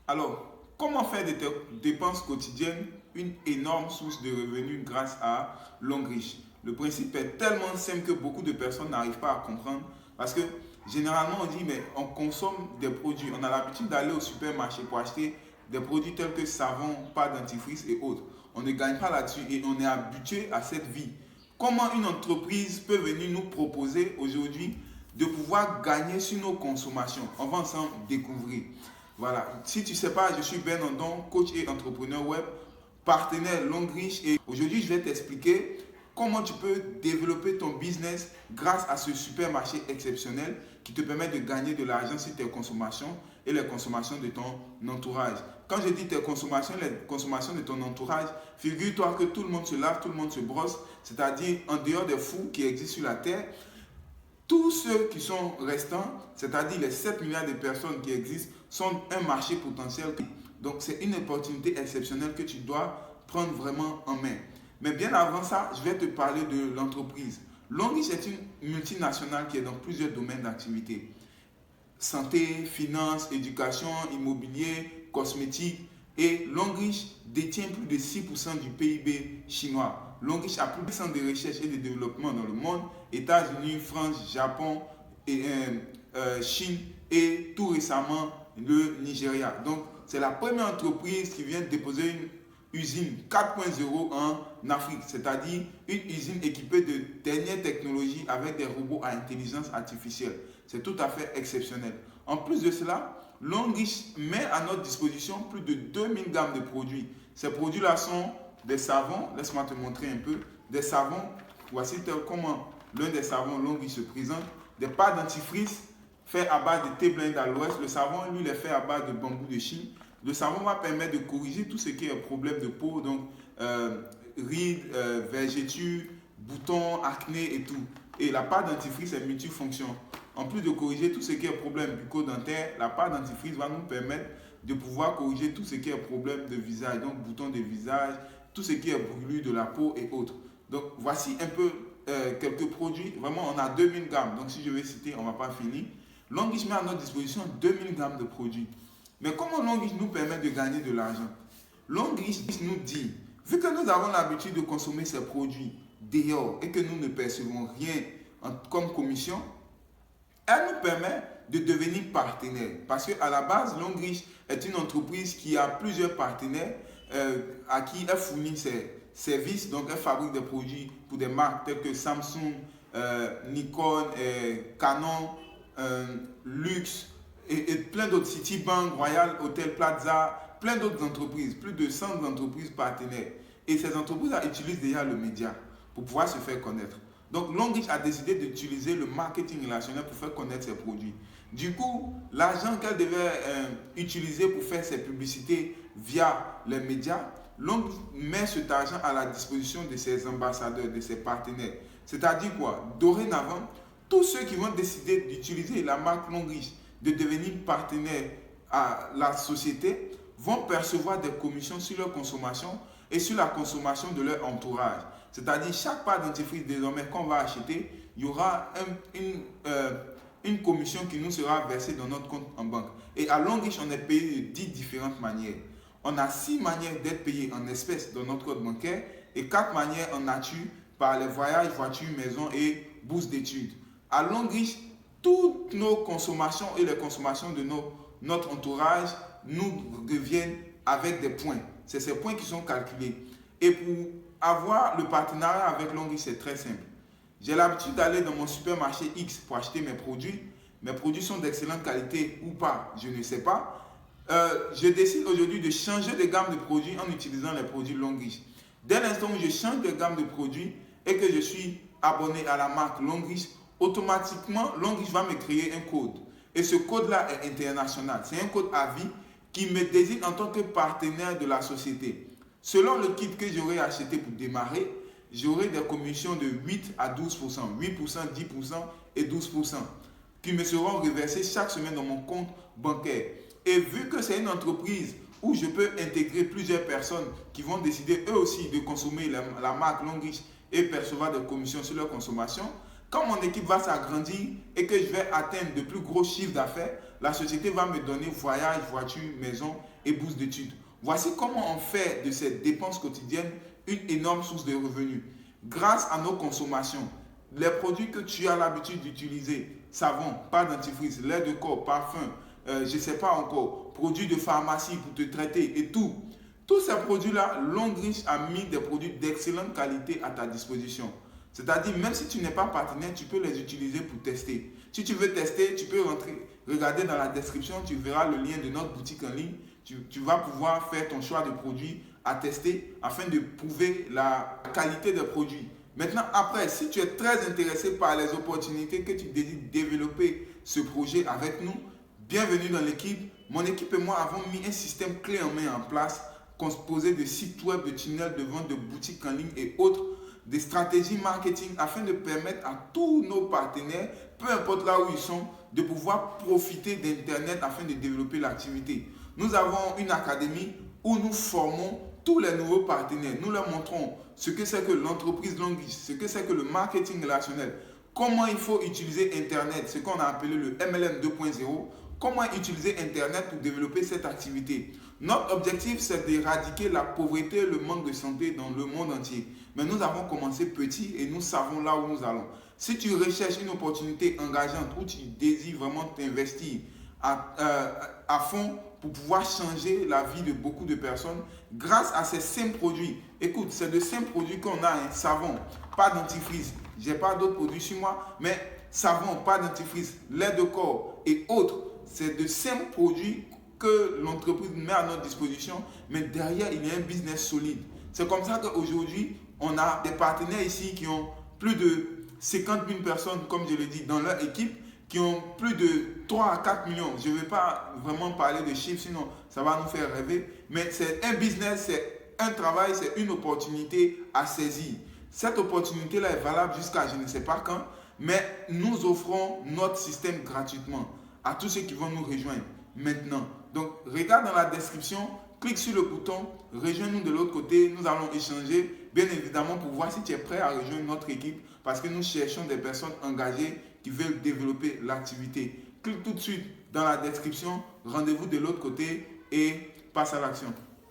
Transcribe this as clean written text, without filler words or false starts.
Alors, comment faire de tes dépenses quotidiennes une énorme source de revenus grâce à Longreach? Le principe est tellement simple que beaucoup de personnes n'arrivent pas à comprendre parce que généralement on dit mais on consomme des produits, on a l'habitude d'aller au supermarché pour acheter des produits tels que savon, pâte dentifrice et autres. On ne gagne pas là-dessus et on est habitué à cette vie. Comment une entreprise peut venir nous proposer aujourd'hui de pouvoir gagner sur nos consommations? On va ensemble découvrir. Voilà, si tu ne sais pas, je suis Ben Andon, coach et entrepreneur web, partenaire Longreach, et aujourd'hui je vais t'expliquer comment tu peux développer ton business grâce à ce supermarché exceptionnel qui te permet de gagner de l'argent sur tes consommations et les consommations de ton entourage. Quand je dis tes consommations, les consommations de ton entourage, figure-toi que tout le monde se lave, tout le monde se brosse, c'est-à-dire en dehors des fous qui existent sur la terre, tous ceux qui sont restants, c'est-à-dire les 7 milliards de personnes qui existent, sont un marché potentiel. Donc c'est une opportunité exceptionnelle que tu dois prendre vraiment en main. Mais bien avant ça, je vais te parler de l'entreprise. Longreach est une multinationale qui est dans plusieurs domaines d'activité. Santé, finance, éducation, immobilier, cosmétique. Et Longreach détient plus de 6% du PIB chinois. Longreach a plus de centres de recherche et de développement dans le monde, États-Unis, France, Japon, et, Chine et tout récemment le Nigeria. Donc c'est la première entreprise qui vient de déposer une usine 4.0 en Afrique, c'est-à-dire une usine équipée de dernières technologies avec des robots à intelligence artificielle. C'est tout à fait exceptionnel. En plus de cela, Longreach met à notre disposition plus de 2000 gammes de produits. Ces produits-là sont des savons, laisse-moi te montrer un peu, des savons, voici comment l'un des savons Longreach se présente, des pâtes dentifrice fait à base de thé blend d'aloès. Le savon, lui, il est fait à base de bambou de Chine. Le savon va permettre de corriger tout ce qui est problème de peau, donc rides, vergetures, boutons, acné et tout. Et la pâte dentifrice est multifonction. En plus de corriger tout ce qui est problème bucco-dentaire, la pâte dentifrice va nous permettre de pouvoir corriger tout ce qui est problème de visage, donc boutons de visage, tout ce qui est brûlure de la peau et autres. Donc voici un peu quelques produits. Vraiment, on a 2000 gammes. Donc si je vais citer, on ne va pas finir. Longreach met à notre disposition 2000 gammes de produits. Mais comment Longreach nous permet de gagner de l'argent? Longreach nous dit, vu que nous avons l'habitude de consommer ces produits dehors et que nous ne percevons rien comme commission, elle nous permet de devenir partenaire. Parce qu'à la base, Longreach est une entreprise qui a plusieurs partenaires à qui elle fournit ses services. Donc, elle fabrique des produits pour des marques telles que Samsung, Nikon, Canon, Luxe et plein d'autres, Citibank, Royal Hotel Plaza, plein d'autres entreprises, plus de 100 entreprises partenaires. Et ces entreprises utilisent déjà le média pour pouvoir se faire connaître. Donc Longreach a décidé d'utiliser le marketing relationnel pour faire connaître ses produits. Du coup, l'argent qu'elle devait utiliser pour faire ses publicités via les médias, Longreach met cet argent à la disposition de ses ambassadeurs, de ses partenaires. C'est-à-dire quoi? Dorénavant, tous ceux qui vont décider d'utiliser la marque Longreach, de devenir partenaire à la société, vont percevoir des commissions sur leur consommation et sur la consommation de leur entourage. C'est-à-dire, chaque pâte dentifrice désormais qu'on va acheter, il y aura une commission qui nous sera versée dans notre compte en banque. Et à Longreach, on est payé de 10 différentes manières. On a 6 manières d'être payé en espèces dans notre compte bancaire et 4 manières en nature par les voyages, voitures, maisons et bourses d'études. À Longreach, toutes nos consommations et les consommations de notre entourage nous reviennent avec des points. C'est ces points qui sont calculés. Et pour avoir le partenariat avec Longreach, c'est très simple. J'ai l'habitude d'aller dans mon supermarché X pour acheter mes produits. Mes produits sont d'excellente qualité ou pas, je ne sais pas. Je décide aujourd'hui de changer de gamme de produits en utilisant les produits Longreach. Dès l'instant où je change de gamme de produits et que je suis abonné à la marque Longreach, automatiquement, Longreach va me créer un code. Et ce code-là est international. C'est un code à vie qui me désigne en tant que partenaire de la société. Selon le kit que j'aurai acheté pour démarrer, j'aurai des commissions de 8 à 12%, 8%, 10% et 12% qui me seront reversées chaque semaine dans mon compte bancaire. Et vu que c'est une entreprise où je peux intégrer plusieurs personnes qui vont décider eux aussi de consommer la marque Longreach et percevoir des commissions sur leur consommation, quand mon équipe va s'agrandir et que je vais atteindre de plus gros chiffres d'affaires, la société va me donner voyage, voiture, maison et bourse d'études. Voici comment on fait de cette dépense quotidienne une énorme source de revenus. Grâce à nos consommations, les produits que tu as l'habitude d'utiliser, savon, pâte dentifrice, lait de corps, parfum, je ne sais pas encore, produits de pharmacie pour te traiter et tout. Tous ces produits-là, Longreach a mis des produits d'excellente qualité à ta disposition. C'est-à-dire, même si tu n'es pas partenaire, tu peux les utiliser pour tester. Si tu veux tester, tu peux regarder dans la description, tu verras le lien de notre boutique en ligne. Tu vas pouvoir faire ton choix de produits à tester afin de prouver la qualité des produits. Maintenant, après, si tu es très intéressé par les opportunités que tu désires développer ce projet avec nous, bienvenue dans l'équipe. Mon équipe et moi avons mis un système clé en main en place composé de sites web, de tunnels de vente, de boutiques en ligne et autres, des stratégies marketing afin de permettre à tous nos partenaires, peu importe là où ils sont, de pouvoir profiter d'Internet afin de développer l'activité. Nous avons une académie où nous formons tous les nouveaux partenaires. Nous leur montrons ce que c'est que l'entreprise Longreach, ce que c'est que le marketing relationnel, comment il faut utiliser Internet, ce qu'on a appelé le MLM 2.0, comment utiliser Internet pour développer cette activité. Notre objectif, c'est d'éradiquer la pauvreté et le manque de santé dans le monde entier. Mais nous avons commencé petit et nous savons là où nous allons. Si tu recherches une opportunité engageante où tu désires vraiment t'investir à fond pour pouvoir changer la vie de beaucoup de personnes, grâce à ces simples produits. Écoute, c'est de simples produits qu'on a, hein, savon, pas dentifrice. Je n'ai pas d'autres produits sur moi, mais savon, pas dentifrice, lait de corps et autres. C'est de simples produits que l'entreprise met à notre disposition, mais derrière, il y a un business solide. C'est comme ça qu'aujourd'hui, on a des partenaires ici qui ont plus de 50 000 personnes, comme je l'ai dit, dans leur équipe, qui ont plus de 3 à 4 millions. Je ne vais pas vraiment parler de chiffres, sinon ça va nous faire rêver. Mais c'est un business, c'est un travail, c'est une opportunité à saisir. Cette opportunité-là est valable jusqu'à je ne sais pas quand, mais nous offrons notre système gratuitement à tous ceux qui vont nous rejoindre maintenant. Donc, regarde dans la description, clique sur le bouton, rejoins-nous de l'autre côté, nous allons échanger, bien évidemment, pour voir si tu es prêt à rejoindre notre équipe, parce que nous cherchons des personnes engagées qui veulent développer l'activité. Clique tout de suite dans la description, rendez-vous de l'autre côté et passe à l'action.